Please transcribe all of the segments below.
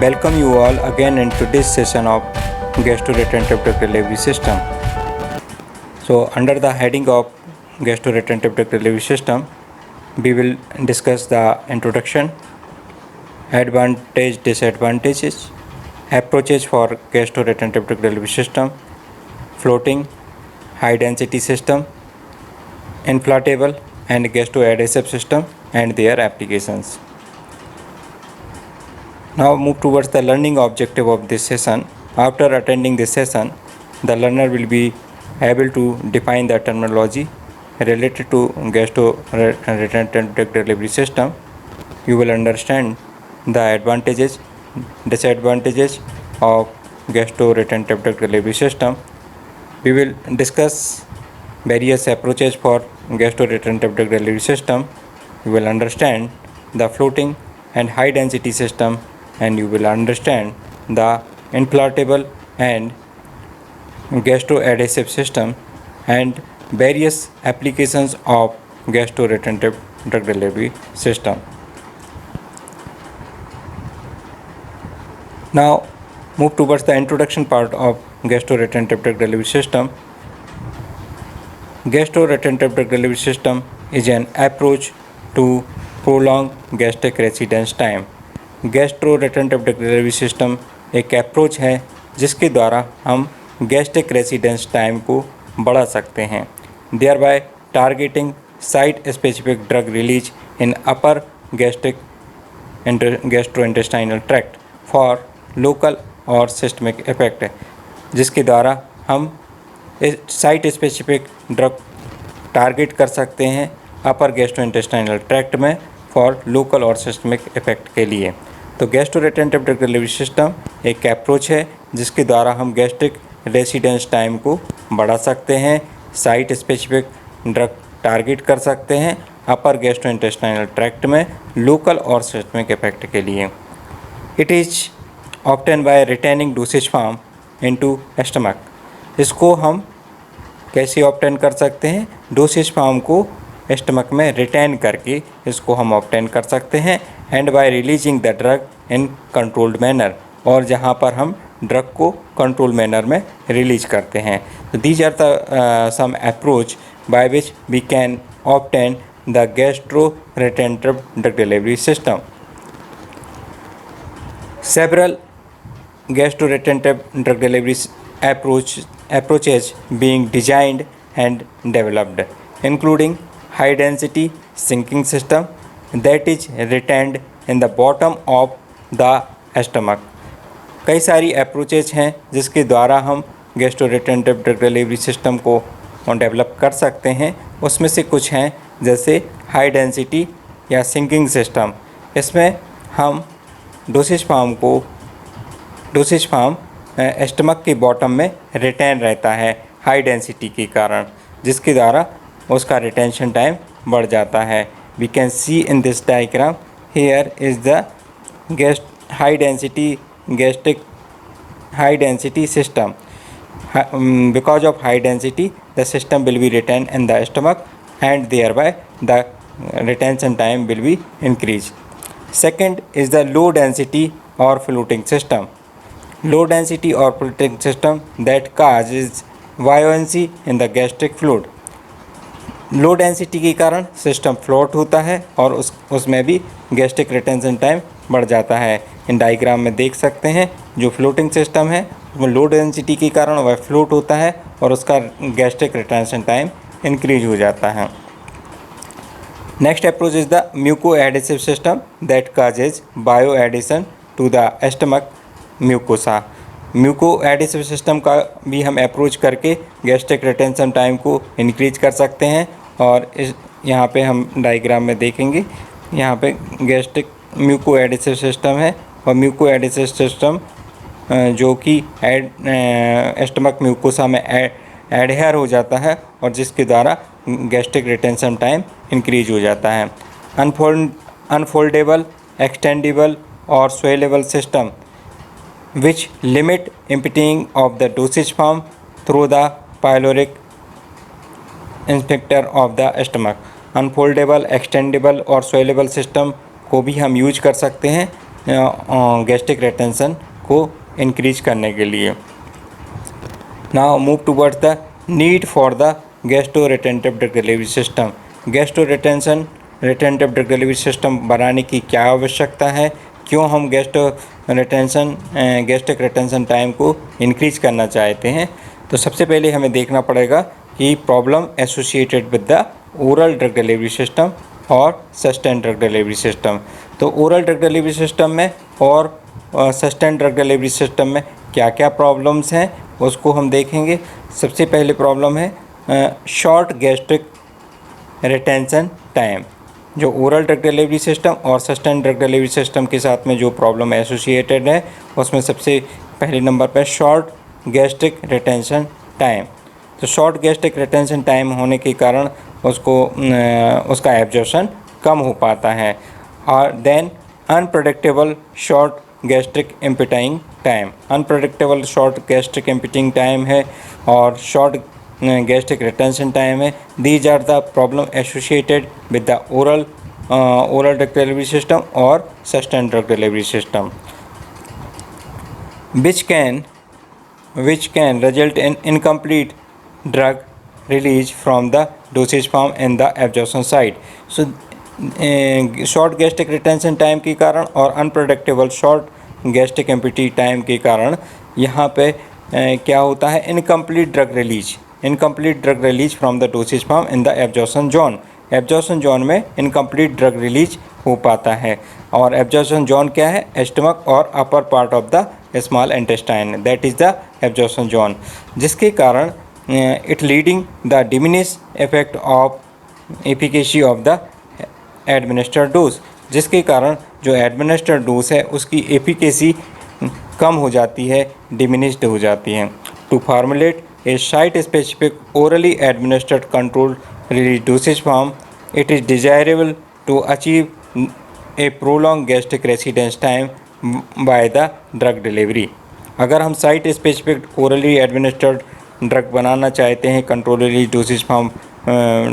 Welcome you all again in today's session of gastroretentive drug delivery system. So under the heading of gastroretentive drug delivery system, we will discuss the introduction, advantage, disadvantages, approaches for gastroretentive drug delivery system, floating, high density system, inflatable and gastroadhesive system and their applications. Now move towards the learning objective of this session. After attending this session, the learner will be able to define the terminology related to gastroretentive drug delivery system. You will understand the advantages, disadvantages of gastroretentive drug delivery system. We will discuss various approaches for gastroretentive drug delivery system. You will understand the floating and high density system, and you will understand the inflatable and gastroadhesive system and various applications of gastroretentive drug delivery system. Now move towards the introduction part of gastroretentive drug delivery system. Gastroretentive drug delivery system is an approach to prolong gastric residence time. Gastroretentive drug delivery system एक approach है जिसके द्वारा हम gastric residence time को बढ़ा सकते हैं, there by targeting site specific drug release in upper gastrointestinal tract for local और सिस्टमिक इफेक्ट, जिसके द्वारा हम साइट स्पेसिफिक ड्रग टारगेट कर सकते हैं अपर गैस्ट्रोइंटेस्टाइनल ट्रैक्ट में फॉर लोकल और सिस्टमिक इफेक्ट के लिए। तो गैस्ट्रोरेटेंटिव ड्रग डिलीवरी सिस्टम एक अप्रोच है जिसके द्वारा हम गैस्ट्रिक रेसिडेंस टाइम को बढ़ा सकते हैं, साइट स्पेसिफिक ड्रग टारगेट कर सकते हैं अपर गैस्ट्रोइंटेस्टाइनल ट्रैक्ट में लोकल और सिस्टमिक इफेक्ट के लिए। It is obtain bye retaining dosage form into stomach. इसको हम कैसे ऑब्टेन कर सकते हैं? डोसेज फॉर्म को स्टमक में रिटेन करके इसको हम ऑब्टेन कर सकते हैं, and bye releasing the drug in controlled manner, और जहाँ पर हम ड्रग को कंट्रोल मैनर में रिलीज करते हैं। तो these are the some approach by which we can obtain the gastroretentive drug delivery system. Several gastroretentive drug delivery approaches being designed and developed, including high density sinking system that is retained in the bottom of the stomach। कई सारी approaches हैं जिसके द्वारा हम गैस्ट्रोरेटेंटिव drug delivery system को develop कर सकते हैं। उसमें से कुछ हैं जैसे हाई डेंसिटी या सिंकिंग सिस्टम। इसमें हम डोसेज फॉर्म स्टमक के बॉटम में रिटेन रहता है हाई डेंसिटी के कारण, जिसके द्वारा उसका रिटेंशन टाइम बढ़ जाता है। We can see in this diagram here is the high density system. Because of high density, the system will be retained in the stomach and thereby the retention time will be increased. Second is the low density or floating system. Low density or floating system that causes buoyancy in the gastric fluid. Low density के कारण system float होता है और उसमें भी gastric retention time बढ़ जाता है। इन डायग्राम में देख सकते हैं जो फ्लोटिंग सिस्टम है वो लो डेंसिटी के कारण वह फ्लोट होता है और उसका गैस्ट्रिक रिटेंशन टाइम इंक्रीज हो जाता है। Next approach is the mucoadhesive system that causes bioadhesion to the stomach mucosa. Mucoadhesive system का भी हम अप्रोच करके गैस्ट्रिक रिटेंशन टाइम को इंक्रीज कर सकते हैं, और इस यहाँ पे हम डायग्राम में देखेंगे यहाँ पे गैस्ट्रिक म्यूको एडिसिव सिस्टम है, और म्यूको एडिसिव सिस्टम जो कि स्टमक म्यूकोसा में एडहेयर हो जाता है और जिसके द्वारा गैस्ट्रिक रिटेंशन टाइम इंक्रीज हो जाता है। अनफोल्डेबल, एक्सटेंडेबल और swellable system which limit emptying of the dosage form through the pyloric sphincter of the stomach। Unfoldable, extendable और स्वेलेबल सिस्टम को भी हम यूज कर सकते हैं गैस्ट्रिक रिटेंशन को इंक्रीज करने के लिए। Now move towards the need for the gastro retentive drug delivery system. Gastro retentive drug delivery system बनाने की क्या आवश्यकता है, क्यों हम गैस्ट्रिक रिटेंशन टाइम को इंक्रीज करना चाहते हैं। तो सबसे पहले हमें देखना पड़ेगा कि problem associated with the oral drug delivery system और सस्टेन ड्रग डिलीवरी सिस्टम। तो ओरल ड्रग डिलीवरी सिस्टम में और सस्टेन ड्रग डिलीवरी सिस्टम में क्या क्या प्रॉब्लम्स हैं उसको हम देखेंगे। सबसे पहले प्रॉब्लम है शॉर्ट गैस्ट्रिक रिटेंशन टाइम। जो ओरल ड्रग डिलीवरी सिस्टम और सस्टेन ड्रग डिलीवरी सिस्टम के साथ में जो प्रॉब्लम एसोसिएटेड है उसमें सबसे पहले नंबर पर शॉर्ट गैस्ट्रिक रिटेंशन टाइम। तो शॉर्ट गैस्ट्रिक रिटेंशन टाइम होने के कारण उसका एब्जॉर्प्शन कम हो पाता है। और then unpredictable short gastric emptying time. Unpredictable short gastric emptying time है और शॉर्ट गैस्ट्रिक रिटेंशन टाइम है। These are the problem associated with the oral drug delivery system और sustain drug delivery system, which can result in incomplete drug release from the dosage form and the absorption site. So short gastric retention time के कारण और unpredictable short gastric empty time के कारण यहाँ पे क्या होता है, incomplete drug release from the dosage form in the absorption zone. Absorption zone में इनकम्प्लीट ड्रग रिलीज हो पाता है। और एब्जॉर्प्शन जोन क्या है, स्टमक और upper part of the small intestine, that is the absorption zone, जिसके कारण it leading the diminish effect of efficacy of the administered dose, जिसके कारण जो एडमिनिस्टर्ड डोज है उसकी एफिकेसी कम हो जाती है, डिमिनिश्ड हो जाती है। To formulate a site specific orally administered control release dosage form, it is desirable to achieve a prolong gastric residence time by the drug delivery. अगर हम site specific orally administered drug बनाना चाहते हैं, control release dosage form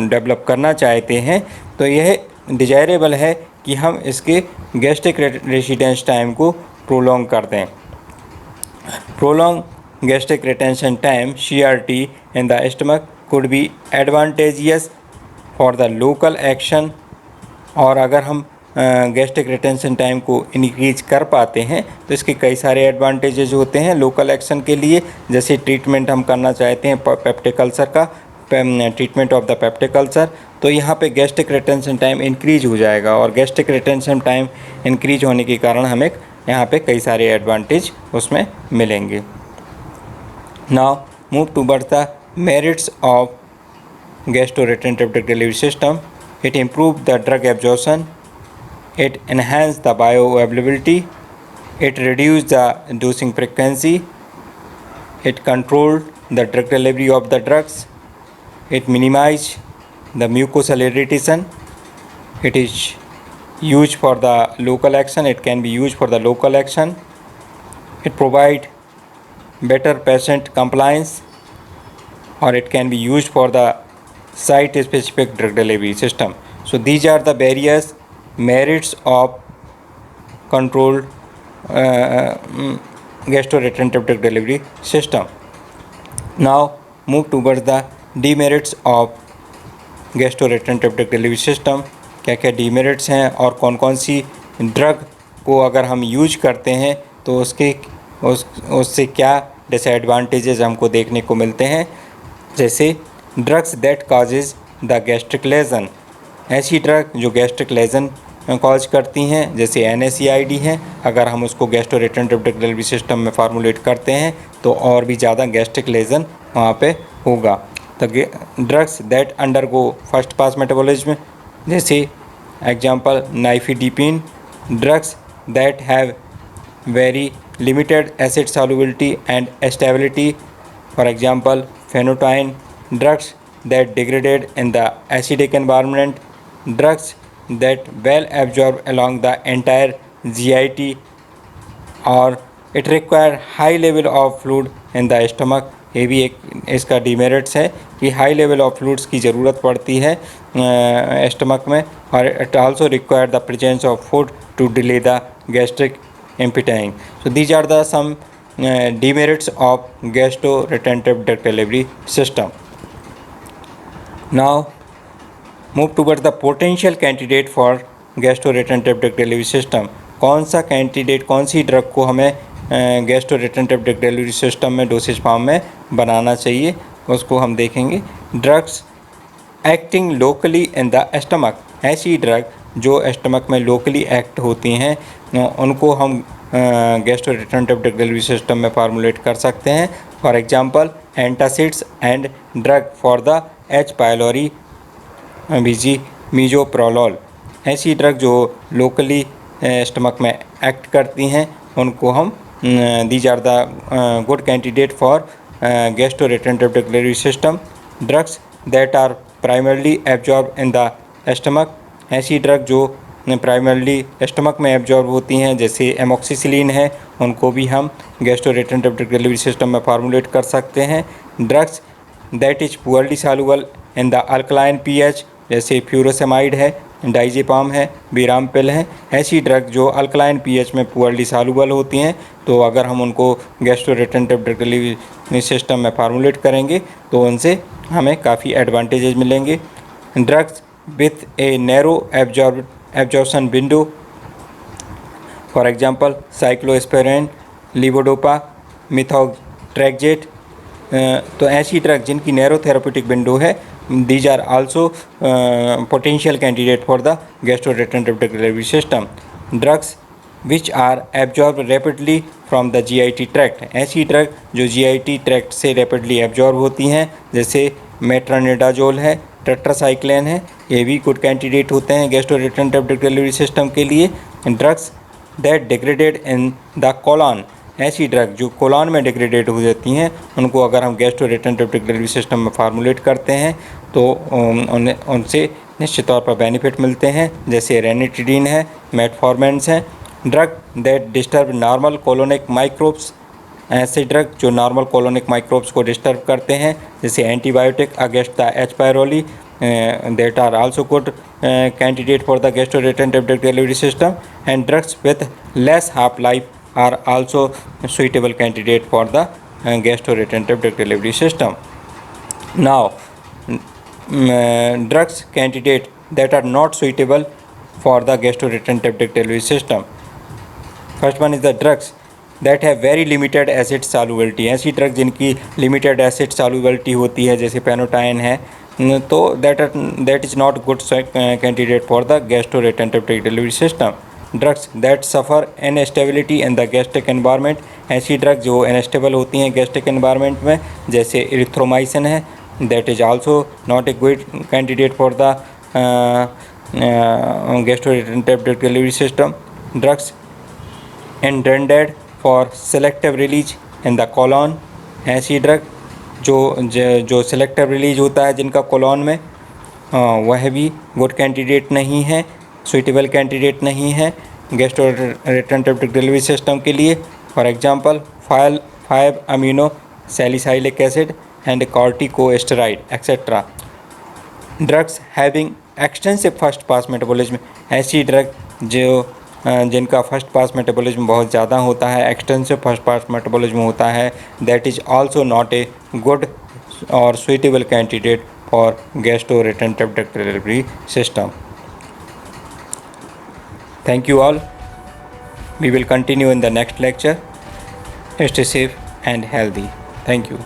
develop करना चाहते हैं, तो यह डिजायरेबल है कि हम इसके गैस्ट्रिक रेसिडेंस टाइम को प्रोलॉन्ग कर दें। Prolong gastric retention time CRT in the stomach could be advantageous for the local action. और अगर हम गैस्ट्रिक रिटेंशन टाइम को इंक्रीज कर पाते हैं तो इसके कई सारे एडवांटेजेस होते हैं लोकल एक्शन के लिए। जैसे ट्रीटमेंट हम करना चाहते हैं पेप्टिक अल्सर का, treatment of the peptic ulcer, तो यहाँ पे गैस्ट्रिक रिटेंशन टाइम इंक्रीज हो जाएगा। और गैस्ट्रिक रिटेंशन टाइम इंक्रीज होने के कारण हमें यहाँ पे कई सारे एडवांटेज उसमें मिलेंगे। Now move towards the merits of gastro retentive drug delivery system. It improve the drug absorption, it enhance the bioavailability, it reduce the dosing frequency, it control the drug delivery of the drugs, it minimize the mucosal irritation, it is used for the local action, it can be used for the local action, it provide better patient compliance, or it can be used for the site specific drug delivery system. So these are the various merits of controlled gastroretentive drug delivery system. Now move towards the demerits of gastroretentive drug delivery system. क्या क्या demerits हैं और कौन कौन सी drug को अगर हम use करते हैं तो उससे क्या डिसएडवांटेजेस हमको देखने को मिलते हैं। जैसे drugs that causes the gastric lesion, ऐसी ड्रग जो गैस्ट्रिक लेजन कॉज करती हैं, जैसे NSAID हैं, अगर हम उसको गैस्ट्रोरेटेंटिव ड्रग डिलीवरी सिस्टम में फार्मुलेट करते हैं तो और भी ज़्यादा गैस्ट्रिक लेजन वहाँ पे होगा। तो drugs that undergo first pass metabolism, जैसे example nifedipine, drugs that have very limited acid solubility and stability, for example phenotine, drugs that degraded in the acidic environment, drugs that well absorb along the entire GIT, or it require high level of fluid in the stomach ये भी एक इसका demerits है कि high level of fluids की ज़रूरत पड़ती है स्टमक में, और it also require the presence of food to delay the gastric emptying. So these are the some demerits of gastroretentive duct delivery system. Now move towards the potential candidate for gastroretentive duct delivery system. कौन सा candidate, कौन सी drug को हमें gastroretentive डक्ट delivery system में dosage form में बनाना चाहिए, उसको हम देखेंगे. Drugs acting locally in the stomach. ऐसी ड्रग जो स्टमक में लोकली एक्ट होती हैं उनको हम गैस्ट्रोरेटेंटिव डक्ट डिलीवरी सिस्टम में फार्मूलेट कर सकते हैं. For example antacids and drug for the H pylori बीजी मीजोप्रोलोल. ऐसी ड्रग जो लोकली स्टमक में एक्ट करती हैं उनको हम these are the good candidate for gastroretentive डक्ट delivery system. Drugs that are primarily absorb in the stomach. ऐसी ड्रग जो प्राइमरली स्टमक में एब्जॉर्ब होती हैं जैसे एमोक्सिसिलिन है, उनको भी हम गैस्ट्रोरेटेंटिव डक्ट डिलीवरी सिस्टम में फार्मूलेट कर सकते हैं. Drugs that is poorly soluble in the alkaline pH जैसे फ्यूरोसेमाइड है, डाइजेपाम है, बीरामपिल है. ऐसी ड्रग जो अल्कलाइन पीएच में पुअरली सॉल्युबल होती हैं, तो अगर हम उनको गैस्ट्रोरेटेंटिव डक्ट डिलीवरी सिस्टम में फार्मूलेट करेंगे तो उनसे हमें काफ़ी एडवांटेजेस मिलेंगे. Drugs with a narrow absorption window, for example cyclosporine, levodopa, methotrexate. तो ऐसी ड्रग जिनकी नैरो थेराप्यूटिक विंडो है, these are also potential candidate for the gastroretentive duct delivery system. Drugs which are absorbed rapidly from the GIT tract. ऐसी drug जो GIT tract से rapidly absorb होती हैं जैसे मेट्रोनिडाजोल है, टेट्रासाइक्लिन है, ये भी गुड कैंडिडेट होते हैं गैस्ट्रोरेटेंटिव डक्ट डिलीवरी सिस्टम के लिए. Drugs that degraded in the colon. ऐसी ड्रग जो कोलन में डिग्रेडेड हो जाती हैं उनको अगर हम गैस्ट्रोरेटेंटिव डक्ट डिलीवरी सिस्टम में फार्मूलेट करते हैं तो उनसे निश्चित तौर पर बेनिफिट मिलते हैं जैसे रेनिटिडीन है, मेटफॉर्मेंस है. Drug that disturb normal colonic microbes. ऐसे ड्रग जो नॉर्मल कोलोनिक माइक्रोब्स को डिस्टर्ब करते हैं जैसे antibiotic against the H pylori that are also good candidate for the gastroretentive duct delivery system. And drugs with less half life are also suitable candidate for the gastroretentive duct delivery system. Now drugs candidate that are not suitable for the gastroretentive duct delivery system. First one is the drugs that have very limited acid solubility. ऐसी drug जिनकी limited acid solubility होती है जैसे पेनोटाइन है, तो that is not good candidate for the gastroretentive duct delivery system. Drugs that suffer instability in the gastric environment. ऐसी drug जो unstable होती हैं गैस्ट्रिक एनवायरनमेंट में जैसे इरिथ्रोमाइसिन है, that is also not a good candidate for the gastroretentive duct delivery system. Drugs intended for selective release in the colon. ऐसी drug जो selective release होता है जिनका कोलन में, वह भी गुड कैंडिडेट नहीं है, सुइटेबल कैंडिडेट नहीं है गैस्ट्रोरेटेंटिव डक्ट डिलीवरी सिस्टम के लिए. For example 5 amino salicylic acid and corticosteroid etcetera. Drugs having extensive first pass metabolism. ऐसी ड्रग जिनका फर्स्ट पास मेटाबॉलिज्म बहुत ज़्यादा होता है, एक्सटेंसिव फर्स्ट पास मेटाबॉलिज्म होता है, that is also not a good और सुइटेबल कैंडिडेट फॉर गैस्ट्रोरेटेंटिव डक्ट delivery system. Thank you all. We will continue in the next lecture. Stay safe and healthy. Thank you.